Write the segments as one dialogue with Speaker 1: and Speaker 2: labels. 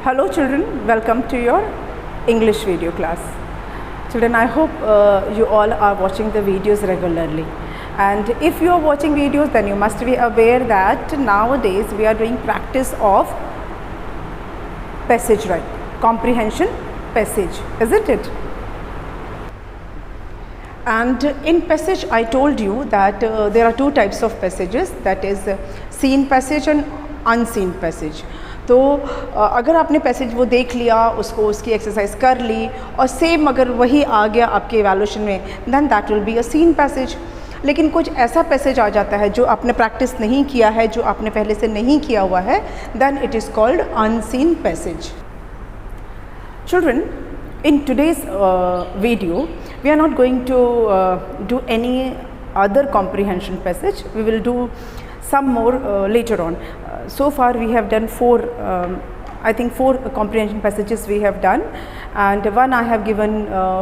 Speaker 1: Hello children, welcome to your English video class. Children, I hope you all are watching the videos regularly. And if you are watching videos, then you must be aware that nowadays we are doing practice of passage, right? Comprehension passage, isn't it? And in passage I told you that there are two types of passages, that is seen passage and unseen passage. तो अगर आपने passage वो देख लिया, उसको उसकी exercise कर ली और सेम अगर वही आ गया आपके इवैल्यूएशन में, then that will be a seen passage. लेकिन कुछ ऐसा पैसेज आ जाता है जो आपने प्रैक्टिस नहीं किया है, जो आपने पहले से नहीं किया हुआ है, then it is called unseen passage. Children, in today's video we are not going to do any other comprehension passage. We will do some more later on. So far we have done four comprehension passages we have done, and one I have given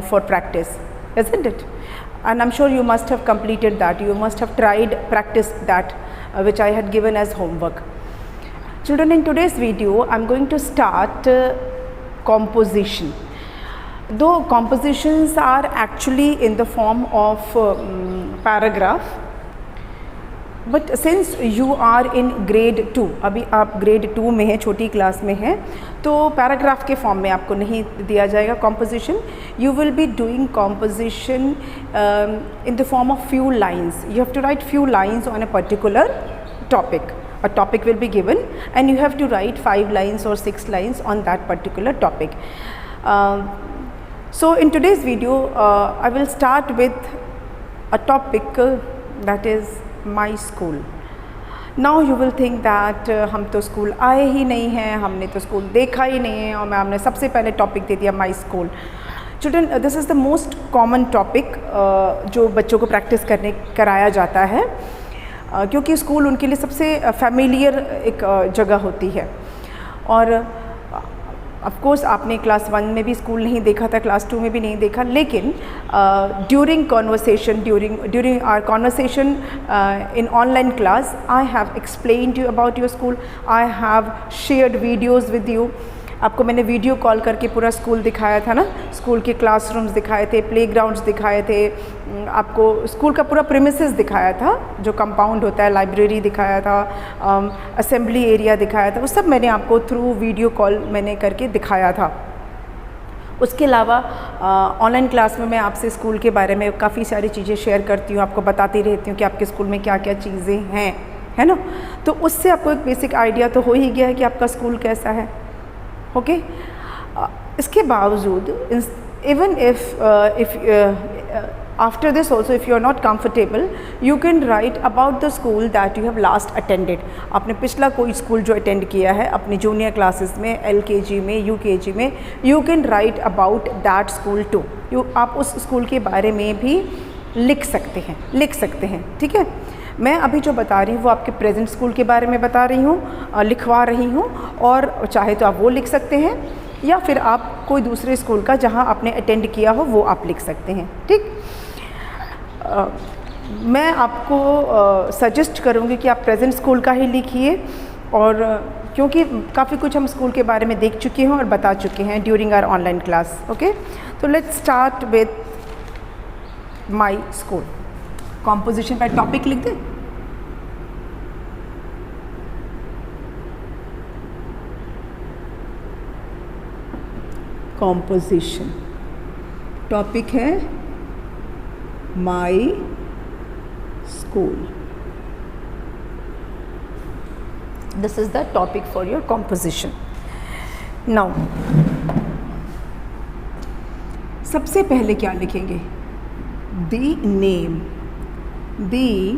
Speaker 1: for practice, isn't it? And I'm sure you must have completed that, you must have tried practice that which I had given as homework. Children, in today's video I'm going to start composition. Though compositions are actually in the form of paragraph, but since you are in grade 2, अभी आप grade 2 में हैं, छोटी class में हैं, तो paragraph के form में आपको नहीं दिया जाएगा composition. You will be doing composition in the form of few lines. You have to write few lines on a particular topic. A topic will be given and you have to write 5 lines or 6 lines on that particular topic. So in today's video I will start with a topic that is my school. Now you will think that हम तो school आए ही नहीं हैं, हमने तो school देखा ही नहीं है और मैम ने सबसे पहले टॉपिक दे दिया my school. Children, this is the most common topic जो बच्चों को प्रैक्टिस कराया जाता है, क्योंकि स्कूल उनके लिए सबसे फैमिलियर एक जगह होती है. और ऑफ कोर्स आपने क्लास 1 में भी स्कूल नहीं देखा था, क्लास 2 में भी नहीं देखा, लेकिन during conversation during our conversation in online class I have explained you about your school. I have shared videos with you. आपको मैंने वीडियो कॉल करके पूरा स्कूल दिखाया था ना, स्कूल के क्लासरूम्स दिखाए थे, प्लेग्राउंड्स दिखाए थे, आपको स्कूल का पूरा प्रीमिसेस दिखाया था, जो कंपाउंड होता है, लाइब्रेरी दिखाया था, असेंबली एरिया दिखाया था, वो सब मैंने आपको थ्रू वीडियो कॉल मैंने करके दिखाया था. उसके अलावा ऑनलाइन क्लास में मैं आपसे स्कूल के बारे में काफ़ी सारी चीज़ें शेयर करती हूँ, आपको बताती रहती हूँ कि आपके स्कूल में क्या क्या चीज़ें हैं, है ना. तो उससे आपको एक बेसिक आइडिया तो हो ही गया है कि आपका स्कूल कैसा है. ओके इसके बावजूद even if after this also if you are not comfortable, you can write about the school that you have last attended. आपने पिछला कोई स्कूल जो अटेंड किया है अपनी जूनियर क्लासेस में, LKG में, UKG में, you can write about that school too. आप उस स्कूल के बारे में भी लिख सकते हैं, ठीक है. मैं अभी जो बता रही हूँ वो आपके प्रेजेंट स्कूल के बारे में बता रही हूँ, लिखवा रही हूँ, और चाहे तो आप वो लिख सकते हैं या फिर आप कोई दूसरे स्कूल का जहाँ आपने अटेंड किया हो वो आप लिख सकते हैं, ठीक. मैं आपको सजेस्ट करूँगी कि आप प्रेजेंट स्कूल का ही लिखिए, और क्योंकि काफ़ी कुछ हम स्कूल के बारे में देख चुके हैं और बता चुके हैं during our online class. Okay, तो let's start with my school. Composition का टॉपिक लिख दें. कॉम्पोजिशन टॉपिक है my school. This is the topic for your composition. Now सबसे पहले क्या लिखेंगे? The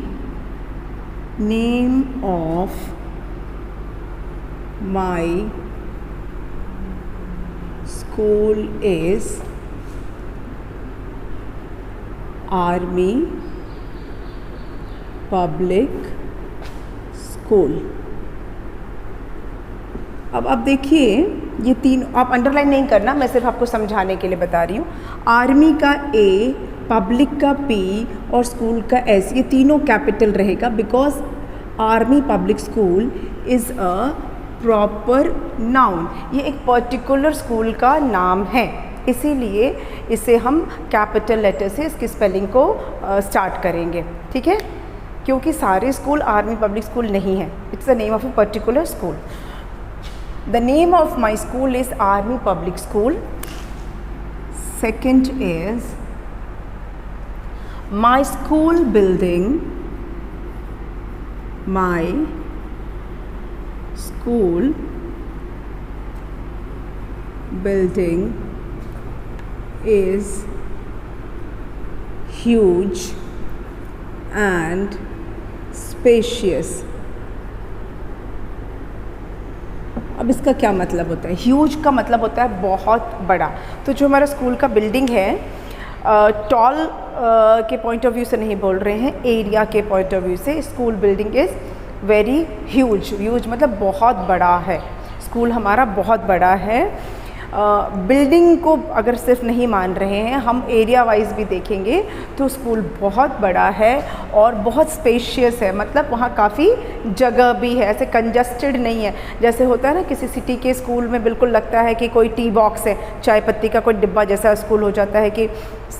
Speaker 1: name of my school is Army Public School. अब आप देखिए, ये तीन आप अंडरलाइन नहीं करना, मैं सिर्फ आपको समझाने के लिए बता रही हूँ. आर्मी का A, पब्लिक का P और स्कूल का S, ये तीनों कैपिटल रहेगा, because army public school is a proper noun, ये एक पर्टिकुलर स्कूल का नाम है, इसीलिए इसे हम कैपिटल लेटर से इसकी स्पेलिंग को स्टार्ट करेंगे, ठीक है, क्योंकि सारे स्कूल आर्मी पब्लिक स्कूल नहीं है, it's the name of a particular school. The name of my school is army public school. Second is my school building, my school building is huge and spacious. अब इसका क्या मतलब होता है? Huge का मतलब होता है बहुत बड़ा. तो जो हमारा स्कूल का बिल्डिंग है, टॉल के पॉइंट ऑफ व्यू से नहीं बोल रहे हैं, एरिया के पॉइंट ऑफ व्यू से school building is very huge. Huge मतलब बहुत बड़ा है, स्कूल हमारा बहुत बड़ा है. बिल्डिंग को अगर सिर्फ नहीं मान रहे हैं, हम एरिया वाइज भी देखेंगे तो स्कूल बहुत बड़ा है और बहुत स्पेशियस है, मतलब वहाँ काफ़ी जगह भी है, ऐसे कंजस्टेड नहीं है. जैसे होता है ना किसी सिटी के स्कूल में बिल्कुल लगता है कि कोई टी बॉक्स है, चाय पत्ती का कोई डिब्बा जैसा स्कूल हो जाता है कि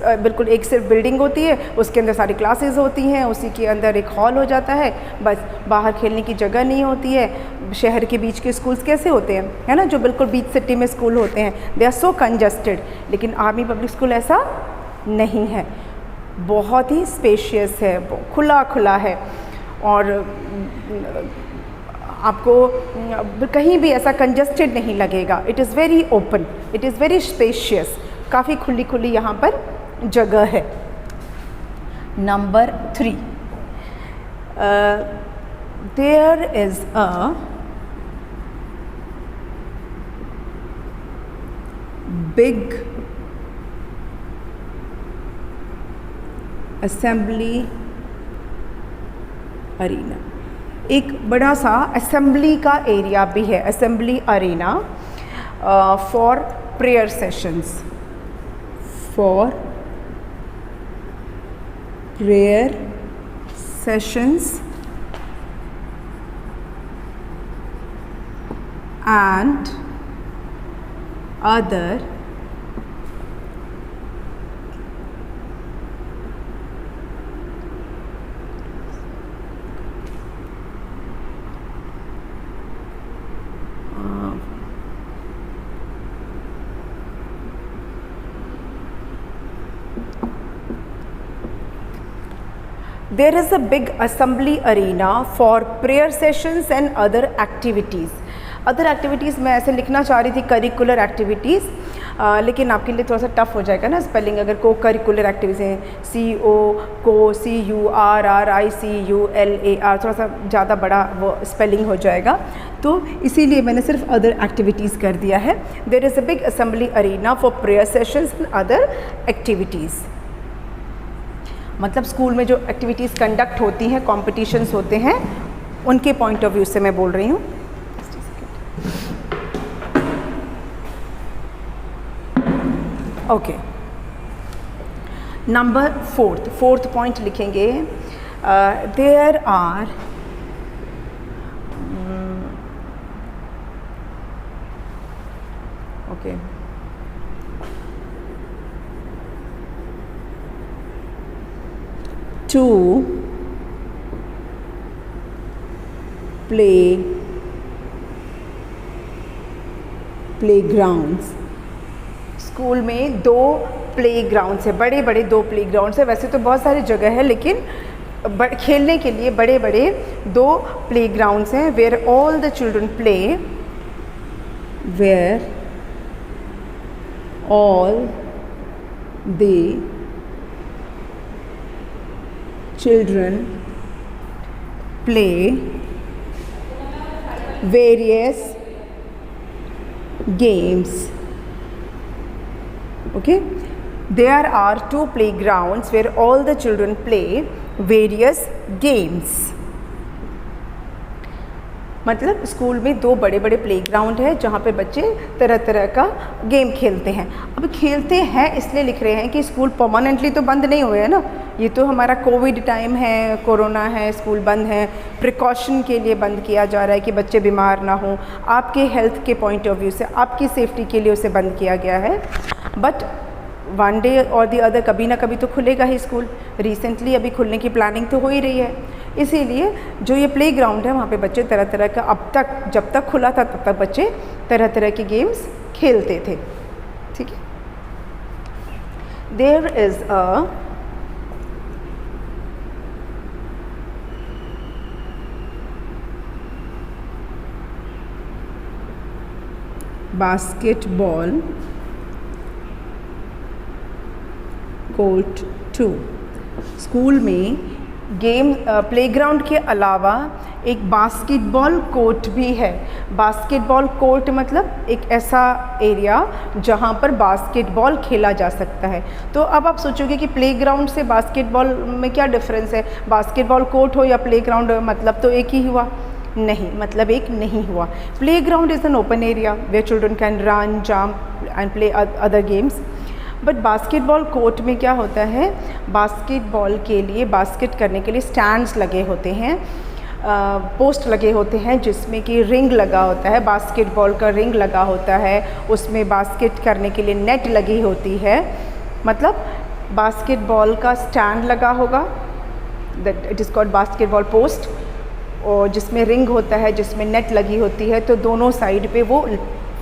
Speaker 1: बिल्कुल एक सिर्फ बिल्डिंग होती है, उसके अंदर सारी क्लासेस होती हैं, उसी के अंदर एक हॉल हो जाता है, बस बाहर खेलने की जगह नहीं होती है. शहर के बीच के स्कूल्स कैसे होते हैं, है ना, जो बिल्कुल बीच सिटी में स्कूल होते हैं, दे आर सो कंजस्टेड. लेकिन आर्मी पब्लिक स्कूल ऐसा नहीं है, बहुत ही स्पेशियस है, खुला खुला है और आपको कहीं भी ऐसा कंजस्टेड नहीं लगेगा. It is very open, it is very spacious, काफ़ी खुली खुली यहाँ पर जगह है. Number 3, there is a big assembly arena. एक बड़ा सा असेंबली का एरिया भी है, assembly arena for prayer sessions, for prayer sessions and other there is a big assembly arena for prayer sessions and other activities. Other activities मैं ऐसे लिखना चाह रही थी करिकुलर एक्टिविटीज़, लेकिन आपके लिए थोड़ा सा टफ हो जाएगा ना स्पेलिंग. अगर को करिकुलर एक्टिविटीज़ हैं, COCURRICULAR, थोड़ा सा ज़्यादा बड़ा वो स्पेलिंग हो जाएगा, तो इसीलिए मैंने सिर्फ अदर एक्टिविटीज़ कर दिया है. There is a big assembly arena for prayer sessions and other activities. मतलब स्कूल में जो एक्टिविटीज़ कंडक्ट होती हैं, कॉम्पिटिशन्स होते हैं, उनके पॉइंट ऑफ व्यू से मैं बोल रही हूँ. ओके, नंबर 4th पॉइंट लिखेंगे. There are okay two playgrounds. School में 2 प्लेग्राउंड्स है, बड़े बड़े 2 प्लेग्राउंड्स है. वैसे तो बहुत सारी जगह है, लेकिन खेलने के लिए बड़े बड़े 2 प्लेग्राउंड्स हैं. Where all the children play, where all the children play various games. Okay, there are 2 playgrounds where all the children play various games. मतलब स्कूल में 2 बड़े बड़े प्लेग्राउंड है जहाँ पे बच्चे तरह तरह का गेम खेलते हैं। अब खेलते हैं इसलिए लिख रहे हैं कि स्कूल परमानेंटली तो बंद नहीं हुए हैं ना, ये तो हमारा कोविड टाइम है, कोरोना है, स्कूल बंद है, प्रिकॉशन के लिए बंद किया जा रहा है कि बच्चे बीमार ना हो, आपके हेल्थ के पॉइंट ऑफ व्यू से, आपकी सेफ्टी के लिए उसे बंद किया गया है। बट वन डे और दी अदर कभी ना कभी तो खुलेगा ही स्कूल। रिसेंटली अभी खुलने की प्लानिंग तो हो ही रही है, इसीलिए जो ये प्लेग्राउंड है वहाँ पे बच्चे तरह तरह का, अब तक जब तक खुला था तब तक बच्चे तरह तरह के गेम्स खेलते थे। ठीक है, there is a basketball court 2। School में गेम प्लेग्राउंड के अलावा एक बास्केटबॉल कोर्ट भी है। बास्केटबॉल कोर्ट मतलब एक ऐसा एरिया जहाँ पर बास्केटबॉल खेला जा सकता है। तो अब आप सोचोगे कि प्लेग्राउंड से बास्केटबॉल में क्या डिफरेंस है, बास्केटबॉल कोर्ट हो या प्लेग्राउंड, मतलब तो एक ही हुआ? नहीं, मतलब एक नहीं हुआ। Playground is an open area where children can run, jump and play other games. But basketball court में क्या होता है, बास्केटबॉल के लिए, बास्केट करने के लिए स्टैंड्स लगे होते हैं, पोस्ट लगे होते हैं जिसमें कि रिंग लगा होता है, बास्केटबॉल का रिंग लगा होता है, उसमें बास्केट करने के लिए नेट लगी होती है। मतलब बास्केटबॉल का स्टैंड लगा होगा, that it is called basketball post, और जिसमें रिंग होता है, जिसमें नेट लगी होती है, तो दोनों साइड पे वो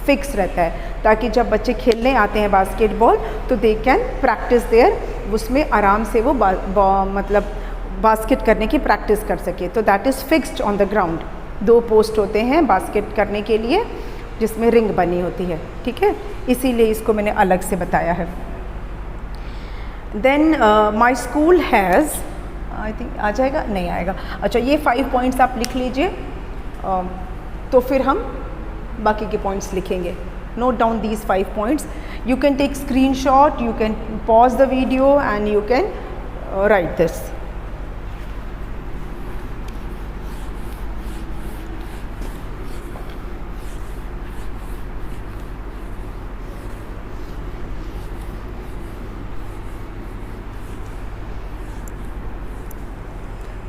Speaker 1: फिक्स रहता है ताकि जब बच्चे खेलने आते हैं बास्केटबॉल तो दे कैन प्रैक्टिस देयर, उसमें आराम से वो मतलब बास्केट करने की प्रैक्टिस कर सके। तो that is fixed on the ground. 2 post होते हैं बास्केट करने के लिए जिसमें रिंग बनी होती है। ठीक है, इसीलिए इसको मैंने अलग से बताया है। Then my school has, I think आ जाएगा, नहीं आएगा। अच्छा, ये 5 पॉइंट्स आप लिख लीजिए, तो फिर हम बाकी के पॉइंट्स लिखेंगे। Note down these 5 points. You can take screenshot, you can pause the video and you can write this.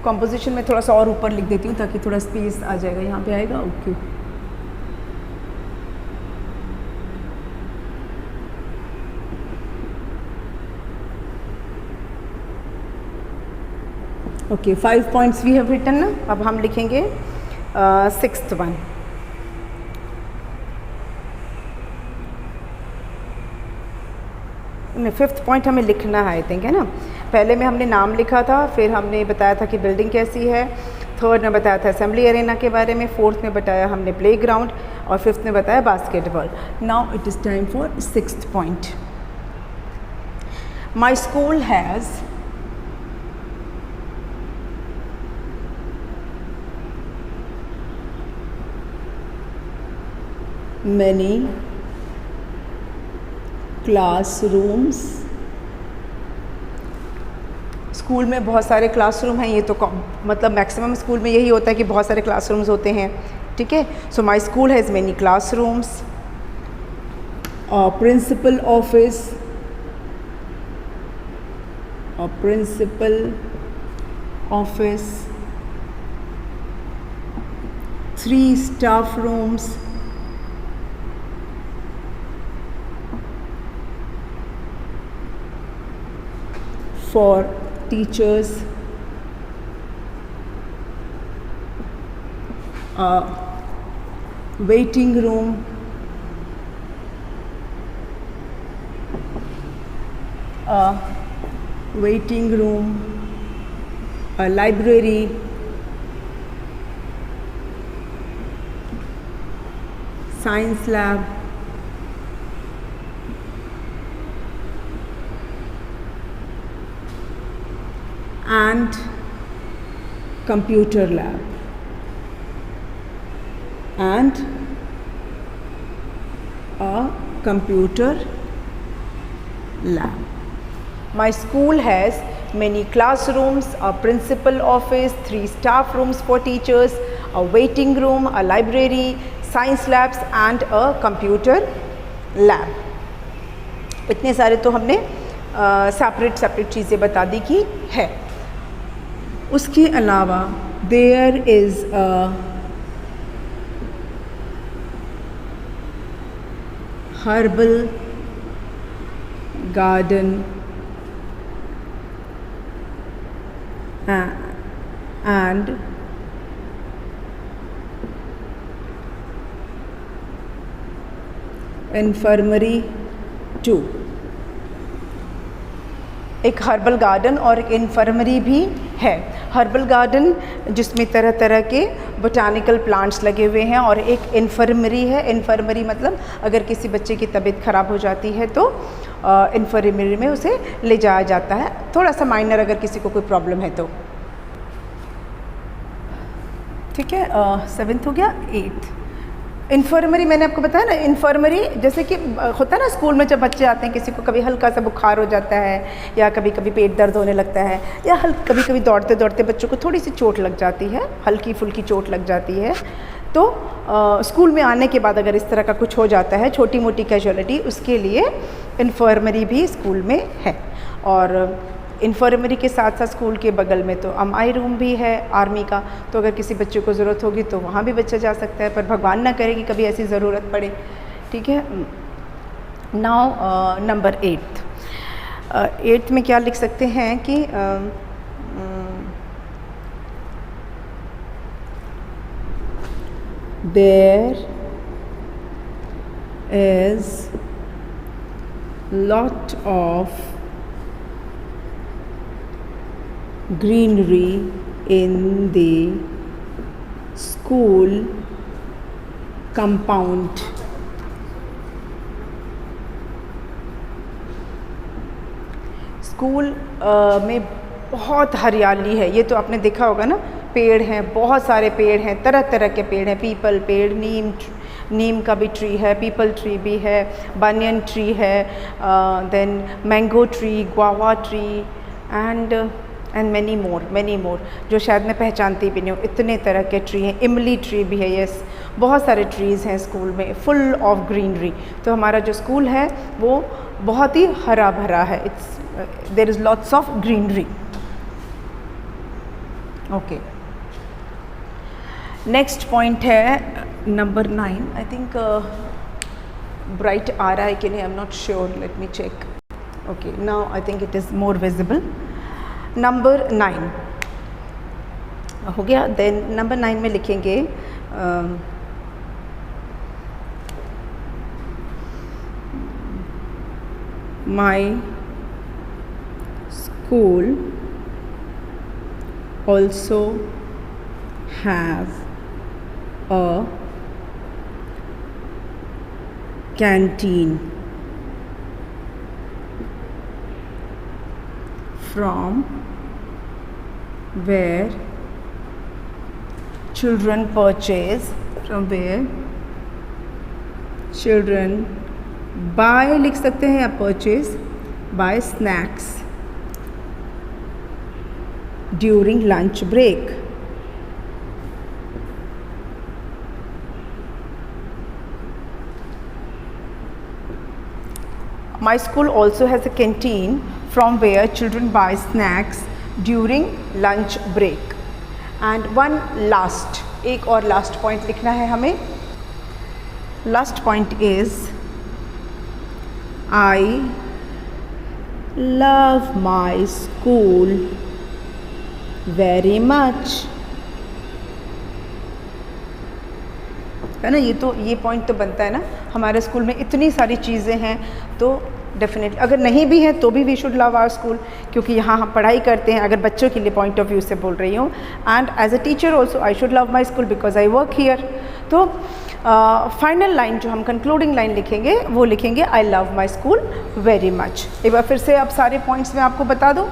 Speaker 1: Composition में थोड़ा सा और ऊपर लिख देती हूँ ताकि थोड़ा स्पेस आ जाएगा, यहाँ पे आएगा। Okay, okay, 5 points we have written ना। अब हम लिखेंगे 6th वन। नहीं, 5th पॉइंट हमें लिखना है, आई थिंक, है ना। पहले में हमने नाम लिखा था, फिर हमने बताया था कि बिल्डिंग कैसी है, 3rd में बताया था असेंबली एरिना के बारे में, 4th में बताया हमने प्लेग्राउंड, और 5th में बताया basketball. Now it is time for 6th point. My school has many classrooms। School में बहुत सारे क्लासरूम हैं, ये तो मतलब मैक्सिमम स्कूल में यही होता है कि बहुत सारे क्लासरूम्स होते हैं। ठीक है, so my school has many classrooms. Principal office, principal office, 3 staff rooms, for teachers, a waiting room, a library, science lab, and computer lab, and a computer lab. My school has many classrooms, a principal office, 3 staff rooms for teachers, a waiting room, a library, science labs and a computer lab. इतने सारे तो हमने separate चीज़ें बता दी कि है. उसके अलावा there is a herbal garden and infirmary too. एक हर्बल गार्डन और एक इन्फर्मरी भी है. हर्बल गार्डन जिसमें तरह तरह के बोटानिकल प्लांट्स लगे हुए हैं और एक इन्फर्मरी है. इन्फर्मरी मतलब अगर किसी बच्चे की तबीयत ख़राब हो जाती है तो इन्फर्मरी में उसे ले जाया जाता है, थोड़ा सा माइनर अगर किसी को कोई प्रॉब्लम है तो. ठीक है, 7th हो गया. 8th इन्फर्मरी मैंने आपको बताया ना. इन्फर्मरी जैसे कि होता है ना स्कूल में जब बच्चे आते हैं, किसी को कभी हल्का सा बुखार हो जाता है या कभी कभी पेट दर्द होने लगता है या कभी कभी दौड़ते दौड़ते बच्चों को थोड़ी सी चोट लग जाती है, हल्की फुल्की चोट लग जाती है, तो स्कूल में आने के बाद अगर इस तरह का कुछ हो जाता है, छोटी मोटी कैजुअलिटी, उसके लिए इन्फर्मरी भी स्कूल में है. और इन्फर्मरी के साथ साथ स्कूल के बगल में तो एमआई रूम भी है आर्मी का, तो अगर किसी बच्चे को ज़रूरत होगी तो वहाँ भी बच्चा जा सकता है, पर भगवान ना करे कि kभी ऐसी ज़रूरत पड़े. ठीक है. Now number 8th. 8th में क्या लिख सकते हैं कि there is lot of greenery in the school compound. School में बहुत हरियाली है. ये तो आपने देखा होगा ना, पेड़ हैं, बहुत सारे पेड़ हैं, तरह तरह के पेड़ हैं. पीपल पेड़, नीम का भी ट्री है, पीपल ट्री भी है, बनियन ट्री है, then mango tree, guava tree and many more जो शायद मैं पहचानती भी नहीं हूँ. इतने तरह के ट्री हैं. इमली ट्री भी है. यस, बहुत सारे ट्रीज़ हैं स्कूल में, फुल ऑफ ग्रीनरी. तो हमारा जो स्कूल है वो बहुत ही हरा भरा है. There is lots of greenery. Okay, next point है नंबर 9. आई थिंक ब्राइट आ रहा है कि नहीं, I am not sure, let me check. Okay, now I think it is more visible. Number 9 हो गया. देन नंबर 9 में लिखेंगे my school also have a canteen from where children buy लिख सकते हैं या purchase buy snacks during lunch break. My school also has a canteen from where children buy snacks during lunch break. And one last, एक और last point लिखना है हमें. Last point is I love my school very much. है ना, ये point तो बनता है ना. हमारे स्कूल में इतनी सारी चीज़ें हैं तो डेफिनेटली, अगर नहीं भी है तो भी we should love our school, क्योंकि यहाँ हम पढ़ाई करते हैं. अगर बच्चों के लिए पॉइंट ऑफ व्यू से बोल रही हूँ, and as a teacher also I should love my school because I work here. तो फाइनल लाइन जो हम कंक्लूडिंग लाइन लिखेंगे वो लिखेंगे I love my school very much. एक बार फिर से अब सारे पॉइंट्स मैं आपको बता दूँ,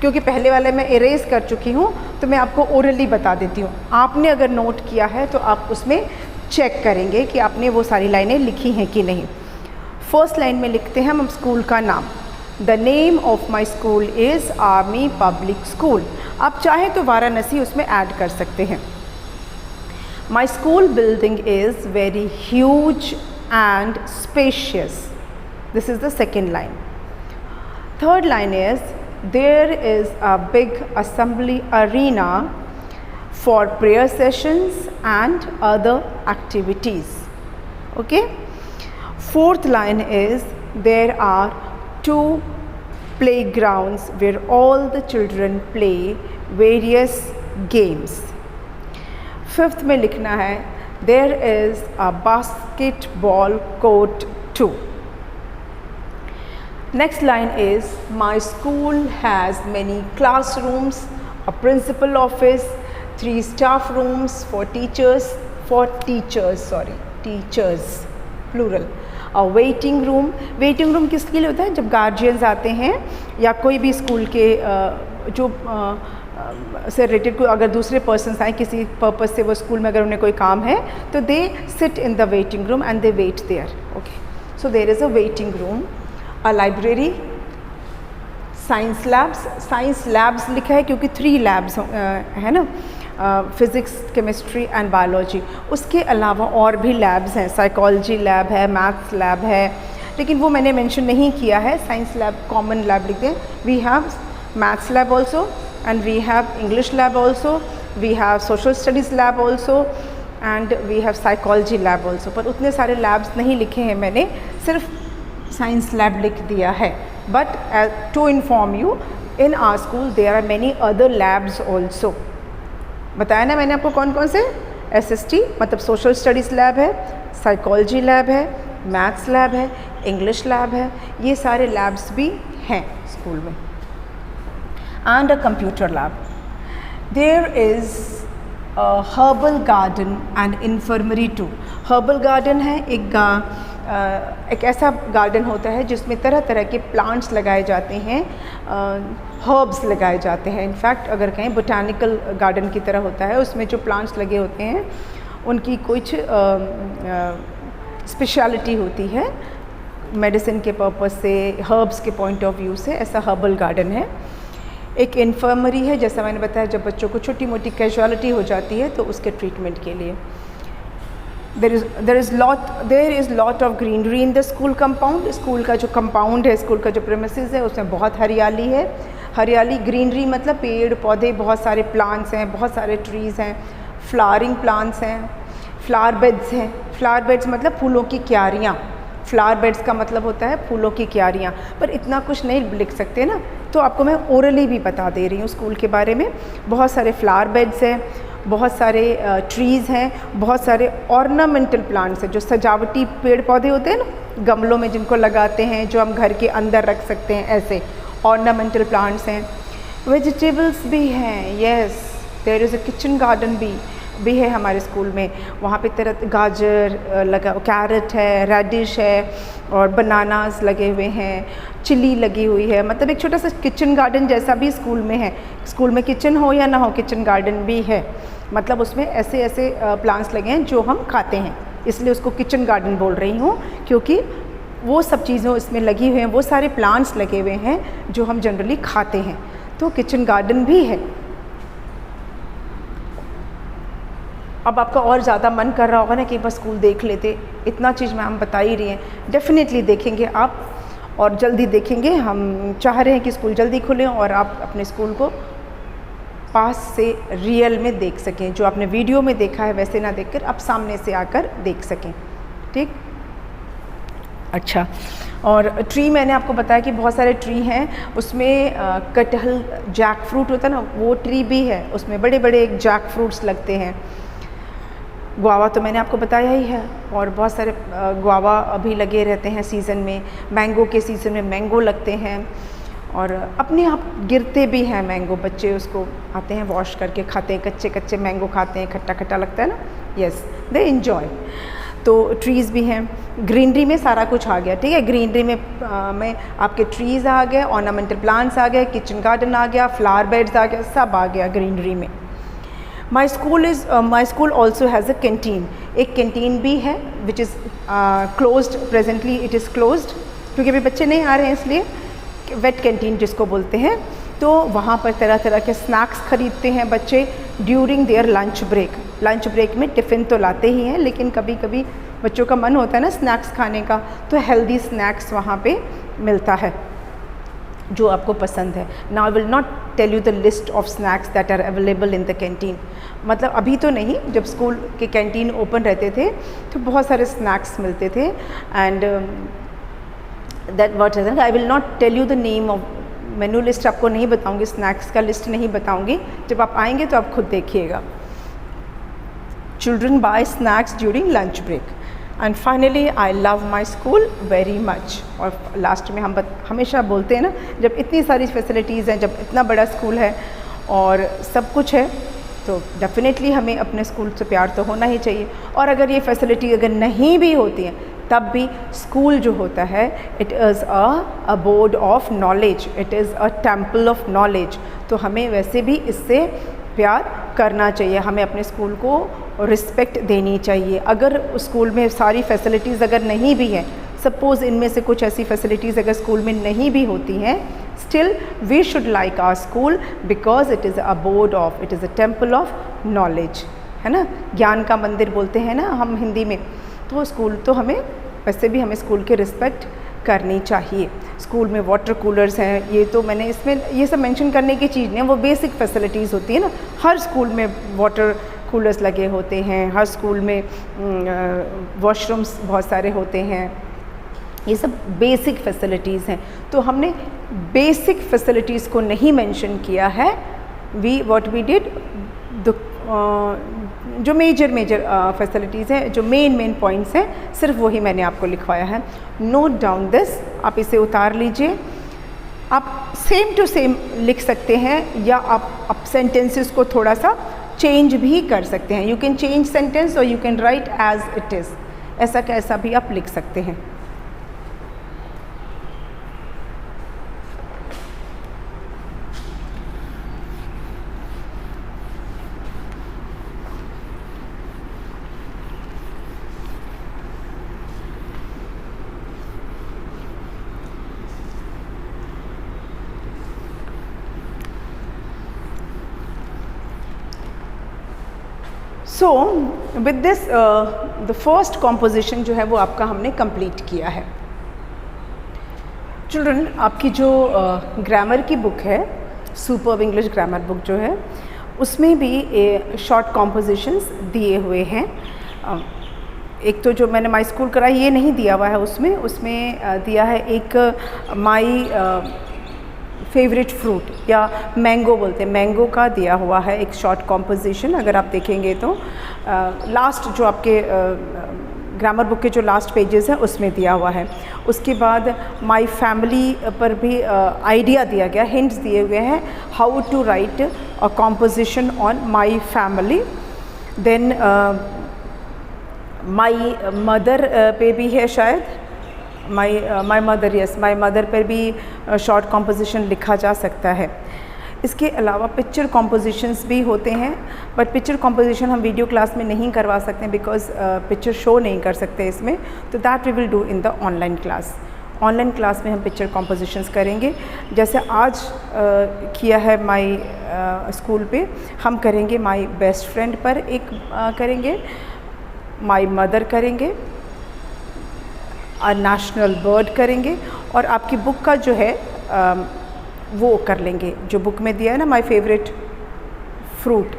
Speaker 1: क्योंकि पहले वाले मैं इरेज कर चुकी हूँ, तो मैं आपको ओरली बता देती हूँ. आपने अगर नोट किया है तो आप उसमें चेक करेंगे कि आपने वो सारी लाइनें लिखी हैं कि नहीं. फर्स्ट लाइन में लिखते हैं हम स्कूल का नाम. The name of my school is army public school. आप चाहें तो वाराणसी उसमें ऐड कर सकते हैं. My school building is very huge and spacious. This is the second line. Third line is, there is a big assembly arena for prayer sessions and other activities. Okay. Fourth line is, there are 2 playgrounds where all the children play various games. Fifth में लिखना है, there is a basketball court too. Next line is, my school has many classrooms, a principal office, 3 staff rooms for teachers, plural. A waiting room. Waiting room किसके लिए होता है? जब guardians आते हैं या कोई भी स्कूल के जो से रिलेटेड कोई अगर दूसरे पर्सन्स आए किसी पर्पस से वो स्कूल में अगर उन्हें कोई काम है तो they sit in the waiting room and they wait there. Okay, so there is a waiting room, a library, science labs लिखा है क्योंकि 3 लैब्स है ना, फिज़िक्स, केमिस्ट्री एंड बायोलॉजी. उसके अलावा और भी लैब्स हैं, साइकोलॉजी लैब है, मैथ्स लैब है, लेकिन वो मैंने मेंशन नहीं किया है. साइंस लैब कॉमन लैब लिखते हैं. We have maths lab also and we have English lab also, we have social studies lab also and we have psychology lab also. पर उतने सारे लैब्स नहीं लिखे हैं मैंने, सिर्फ साइंस लैब लिख दिया है. But to inform you, in our school there are many other labs also. बताया ना मैंने आपको कौन कौन से? SST मतलब सोशल स्टडीज़ लैब है, साइकोलॉजी लैब है, मैथ्स लैब है, इंग्लिश लैब है, ये सारे लैब्स भी हैं स्कूल में. And a computer lab. There is herbal garden and infirmary too. Herbal garden है एक ऐसा गार्डन होता है जिसमें तरह तरह के प्लांट्स लगाए जाते हैं, हर्ब्स लगाए जाते हैं. इनफैक्ट अगर कहें बोटानिकल गार्डन की तरह होता है, उसमें जो प्लांट्स लगे होते हैं उनकी कुछ स्पेशलिटी होती है मेडिसिन के पर्पस से, हर्ब्स के पॉइंट ऑफ व्यू से. ऐसा हर्बल गार्डन है. एक इन्फर्मरी है, जैसा मैंने बताया जब बच्चों को छोटी मोटी कैजुअलिटी हो जाती है तो उसके ट्रीटमेंट के लिए. there is lot of greenery in the school compound. School का जो कंपाउंड है, स्कूल का जो प्रेमिसेस है, उसमें बहुत हरियाली है. हरियाली, ग्रीनरी मतलब पेड़ पौधे, बहुत सारे प्लांट्स हैं, बहुत सारे ट्रीज़ हैं, फ्लावरिंग प्लांट्स हैं, फ्लावर बेड्स हैं. फ्लावर बेड्स मतलब फूलों की क्यारियाँ. फ्लावर बेड्स का मतलब होता है फूलों की क्यारियाँ. पर इतना कुछ नहीं लिख सकते ना, तो आपको मैं ओरली भी बता दे रही हूँ स्कूल के बारे में. बहुत सारे फ्लावर बेड्स हैं, बहुत सारे ट्रीज़ हैं, बहुत सारे ऑर्नामेंटल प्लांट्स हैं, जो सजावटी पेड़ पौधे होते हैं ना गमलों में जिनको लगाते हैं, जो हम घर के अंदर रख सकते हैं, ऐसे ऑर्नामेंटल प्लांट्स हैं. वेजिटेबल्स भी हैं. Yes, there is a kitchen garden भी है हमारे स्कूल में. वहाँ पे तरह गाजर लगा, कैरेट है, रेडिश है और बनानास लगे हुए हैं, चिली लगी हुई है. मतलब एक छोटा सा किचन गार्डन जैसा भी स्कूल में है. स्कूल में किचन हो या ना हो, किचन गार्डन भी है. मतलब उसमें ऐसे ऐसे प्लांट्स लगे हैं जो हम खाते हैं, इसलिए उसको किचन गार्डन बोल रही हूँ, क्योंकि वो सब चीज़ें इसमें लगी हुई हैं, वो सारे प्लांट्स लगे हुए हैं जो हम जनरली खाते हैं. तो किचन गार्डन भी है. अब आपका और ज़्यादा मन कर रहा होगा ना कि बस स्कूल देख लेते. इतना चीज़ मैम बता ही रही हैं, डेफिनेटली देखेंगे आप, और जल्दी देखेंगे. हम चाह रहे हैं कि स्कूल जल्दी खुलें और आप अपने स्कूल को पास से रियल में देख सकें. जो आपने वीडियो में देखा है वैसे ना देखकर आप सामने से आकर देख सकें. ठीक, अच्छा. और ट्री मैंने आपको बताया कि बहुत सारे ट्री हैं. उसमें कटहल, जैक फ्रूट होता है ना, वो ट्री भी है. उसमें बड़े बड़े जैक फ्रूट्स लगते हैं. गुआवा तो मैंने आपको बताया ही है, और बहुत सारे गुआवा अभी लगे रहते हैं सीज़न में. मैंगो के सीज़न में मैंगो लगते हैं, और अपने आप गिरते भी हैं मैंगो. बच्चे उसको आते हैं वॉश करके खाते हैं, कच्चे कच्चे मैंगो खाते हैं, खट्टा खट्टा लगता है ना. Yes, they enjoy. तो ट्रीज़ भी हैं. ग्रीनरी में सारा कुछ आ गया. ठीक है, ग्रीनरी में आपके ट्रीज़ आ गए, ऑर्नामेंटल प्लांट्स आ गए, किचन गार्डन आ गया, फ्लावर बेड्स आ गया, सब आ गया ग्रीनरी में. माई school also has a canteen. एक कैंटीन भी है which is closed. Presently it is closed क्योंकि अभी बच्चे नहीं आ रहे हैं, इसलिए वेट कैंटीन जिसको बोलते हैं. तो वहाँ पर तरह तरह के स्नैक्स ख़रीदते हैं बच्चे. During their lunch break. Lunch break में टिफ़िन तो लाते ही हैं, लेकिन कभी कभी बच्चों का मन होता है ना स्नैक्स खाने का, तो हेल्दी स्नैक्स वहाँ पे मिलता है जो आपको पसंद है। Now I will not tell you the list of snacks that are available in the canteen. मतलब अभी तो नहीं, जब स्कूल के कैंटीन ओपन रहते थे तो बहुत सारे स्नैक्स मिलते थे। And that what I will not tell you the name of menu list, आपको नहीं बताऊंगी, स्नैक्स का लिस्ट नहीं बताऊंगी, जब आप आएंगे तो आप खुद देखिएगा। Children buy snacks during lunch break. And finally I love my school very much. और लास्ट में हम हमेशा बोलते हैं ना, जब इतनी सारी फैसिलिटीज़ हैं, जब इतना बड़ा स्कूल है और सब कुछ है, तो डेफिनेटली हमें अपने स्कूल से प्यार तो होना ही चाहिए। और अगर ये फैसिलिटी अगर नहीं भी होती हैं, तब भी स्कूल जो होता है, it is a board of knowledge, it is a temple of knowledge. तो हमें वैसे भी इससे प्यार करना चाहिए, हमें अपने स्कूल को रिस्पेक्ट देनी चाहिए। अगर स्कूल में सारी फैसिलिटीज़ अगर नहीं भी हैं, सपोज़ इनमें से कुछ ऐसी फैसिलिटीज़ अगर स्कूल में नहीं भी होती हैं, still we should like our school because it is a board of, it is a temple of knowledge, है ना। ज्ञान का मंदिर बोलते हैं ना हम हिंदी में। तो स्कूल तो हमें वैसे भी हमें स्कूल की रिस्पेक्ट करनी चाहिए। स्कूल में वाटर कूलर्स हैं, ये तो मैंने इसमें ये सब मेंशन करने की चीज़ नहीं है, वो बेसिक फैसिलिटीज़ होती है ना। हर स्कूल में वाटर कूलर्स लगे होते हैं, हर स्कूल में वॉशरूम्स बहुत सारे होते हैं, ये सब बेसिक फैसिलिटीज़ हैं। तो हमने बेसिक फैसिलिटीज़ को नहीं मेंशन किया है। व्हाट वी डिड, जो मेजर फैसिलिटीज़ हैं, जो मेन पॉइंट्स हैं, सिर्फ वही मैंने आपको लिखवाया है। नोट डाउन दिस, आप इसे उतार लीजिए। आप सेम टू सेम लिख सकते हैं, या आप सेंटेंसेस को थोड़ा सा चेंज भी कर सकते हैं। यू कैन चेंज सेंटेंस और you can write as it is, ऐसा कैसा भी आप लिख सकते हैं। So with this the first composition जो है वो आपका हमने कंप्लीट किया है। चिल्ड्रन, आपकी जो ग्रामर की बुक है, सुपर्ब इंग्लिश ग्रामर बुक जो है, उसमें भी शॉर्ट कॉम्पोजिशंस दिए हुए हैं। एक तो जो मैंने माई स्कूल कराई ये नहीं दिया हुआ है, उसमें दिया है एक माई फेवरेट फ्रूट, या मैंगो बोलते हैं, मैंगो का दिया हुआ है एक शॉर्ट कॉम्पोजिशन। अगर आप देखेंगे तो लास्ट जो आपके ग्रामर बुक के जो लास्ट पेजेस हैं उसमें दिया हुआ है। उसके बाद माई फैमिली पर भी आइडिया दिया गया, हिंट्स दिए हुए हैं how to write a composition on my family. Then my mother पे भी है शायद, my mother, yes, my mother पर भी शॉर्ट कॉम्पोजिशन लिखा जा सकता है। इसके अलावा पिक्चर कॉम्पोजिशंस भी होते हैं, बट पिक्चर कॉम्पोजिशन हम वीडियो क्लास में नहीं करवा सकते हैं बिकॉज पिक्चर शो नहीं कर सकते इसमें, तो that we will do in the online class. Online class में हम पिक्चर कॉम्पोजिशंस करेंगे, जैसे आज किया है माई स्कूल पे, हम करेंगे माई बेस्ट फ्रेंड पर एक करेंगे, माई मदर करेंगे, नेशनल बर्ड करेंगे, और आपकी बुक का जो है वो कर लेंगे जो बुक में दिया है ना, माय फेवरेट फ्रूट,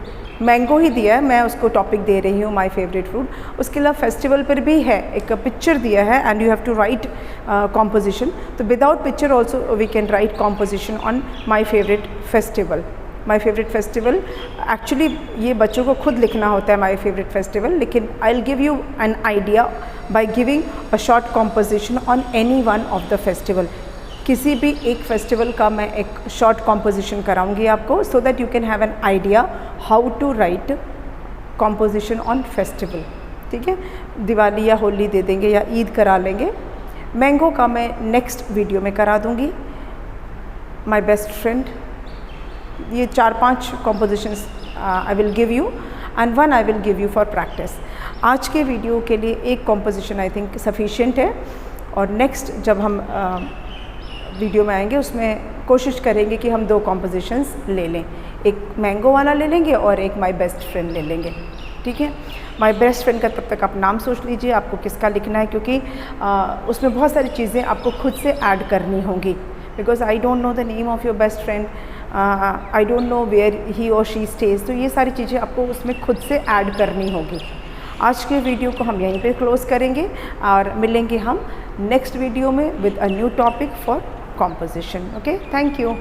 Speaker 1: मैंगो ही दिया है, मैं उसको टॉपिक दे रही हूँ माय फेवरेट फ्रूट। उसके अलावा फेस्टिवल पर भी है एक पिक्चर दिया है and you have to write composition, तो without picture also we can write composition on my favourite festival. My favourite festival actually ये बच्चों को खुद लिखना होता है माई फेवरेट फेस्टिवल, लेकिन I will give you an idea by giving a short composition on any one of the festival. किसी भी एक फेस्टिवल का मैं एक शॉर्ट कॉम्पोजिशन कराऊंगी आपको, so that you can have an idea how to write composition on festival. ठीक है, दिवाली या होली दे देंगे या ईद करा लेंगे। मैंगो का मैं नेक्स्ट वीडियो में करा दूंगी। माई बेस्ट फ्रेंड, ये 4-5 compositions I will give you and one I will give you for practice. आज के वीडियो के लिए एक कॉम्पोजिशन आई थिंक सफिशिएंट है, और नेक्स्ट जब हम वीडियो में आएंगे उसमें कोशिश करेंगे कि हम 2 कॉम्पोजिशंस ले लें, एक मैंगो वाला ले लेंगे और एक माय बेस्ट फ्रेंड ले लेंगे, ठीक है। माय बेस्ट फ्रेंड का तब तक आप नाम सोच लीजिए आपको किसका लिखना है, क्योंकि उसमें बहुत सारी चीज़ें आपको खुद से ऐड करनी होंगी, because I don't know the name of your best friend, I don't know where he or she stage, तो ये सारी चीज़ें आपको उसमें खुद से ऐड करनी होगी। आज के वीडियो को हम यहीं पे क्लोज़ करेंगे और मिलेंगे हम नेक्स्ट वीडियो में with a new topic for composition. Okay, thank you.